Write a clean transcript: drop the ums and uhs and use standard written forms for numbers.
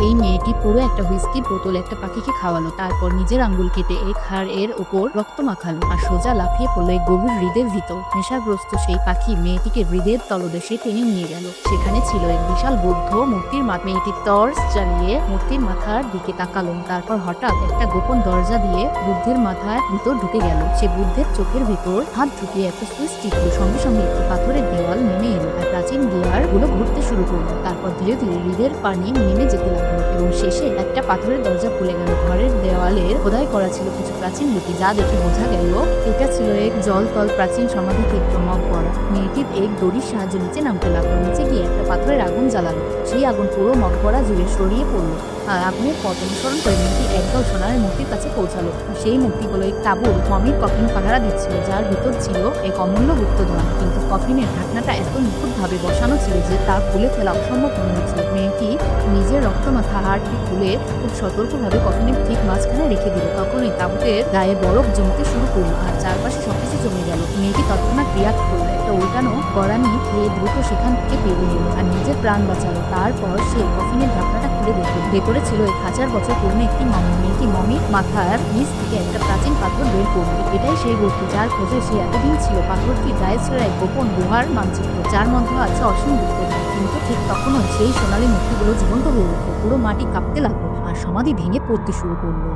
এই মেয়েটি পুরো একটা হুইস্কির বোতল একটা পাখিকে খাওয়ালো, তারপর নিজের আঙ্গুল কেটে এক হাড়ের ওপর রক্ত মাখালো আর সোজা লাফিয়ে পড়লো এক গভীর হ্রদের ভিতর। নেশাগ্রস্ত সেই পাখি মেয়েটিকে হ্রদের তলদেশে টেনে নিয়ে গেল। সেখানে ছিল এক বিশাল বৌদ্ধ মূর্তির মাথা। মেয়েটি টর্চ জ্বালিয়ে মূর্তির মাথার দিকে তাকালো। তারপর হঠাৎ একটা গোপন দরজা দিয়ে বুদ্ধের মাথার ভিতর ঢুকে গেল। সে বুদ্ধের চোখের ভিতর হাত ঢুকিয়ে একটা সুইচ টিপলো। সঙ্গে সঙ্গে একটি পাথরের দেওয়াল নেমে এলো আর প্রাচীন গিয়ার গুলো ঘুরতে শুরু করলো। তারপর ধীরে ধীরে হ্রদের পানি নেমে যেতে লাগলো এবং শেষে একটা পাথরের দরজা খুলে গেল। ঘরের দেওয়ালের খোদাই করা ছিল কিছু প্রাচীন লিপি, যা দেখে বোঝা গেল এটা ছিল এক জলতল প্রাচীন সমাধি ক্ষেত্র মকবরা। মেয়েটি এক দড়ির সাহায্যে নিচে নামতে লাগলো। নিচে গিয়ে একটা পাথরের আগুন জ্বালালো। সেই আগুন পুরো মকবরা জুড়ে ছড়িয়ে পড়লো। আর আগুনের পথ অনুসরণ করে মেয়েটি একদল সোনার মূর্তির কাছে পৌঁছালো। সেই মূর্তি হলো এক তাঁবুর মমির কফিন পাহারা দিচ্ছিল, যার ভিতর ছিল এক অমূল্য গুপ্তধন। কিন্তু কফিনের ঢাকনাটা এত নিখুঁতভাবে বসানো ছিল যে তা খুলে ফেলা অসম্ভব মনে হচ্ছিল। মেয়েটি নিজের রক্তমাখা হাড়টি খুলে খুব সতর্কভাবে কফিনের ঠিক মাঝখানে রেখে দিল। তখনই তাঁবুতের গায়ে বরফ জমতে শুরু করলো আর চারপাশে সবকিছু জমে গেল। মেয়েটি তৎক্ষণাৎ রিয়াক্ট করলো, একটা উল্টানো গড়ানি খেয়ে দ্রুত সেখান থেকে বেরিয়ে এলো আর নিজের প্রাণ বাঁচালো। তারপর সে কফিনের ঢাকনাটা খুলে দেখলো, ভেতরে ছিল 1000 বছর পুরনো একটি মমি। মেয়েটি মমির মাথার নিচ থেকে একটা প্রাচীন পাথর বের করলো। এটাই সেই বস্তু যার খোঁজে সে এতদিন ছিল। পাথরটি গায়ে ছিল এক গোপন গুহার মানচিত্র, যার মধ্যে আছে অসীম গুপ্তধন। কিন্তু ঠিক তখনই সেই সোনালী মূর্তিগুলো জীবন্ত হয়ে উঠলো। পুরো মাটি কাঁপতে লাগলো আর সমাধি ভেঙে পড়তে শুরু করলো।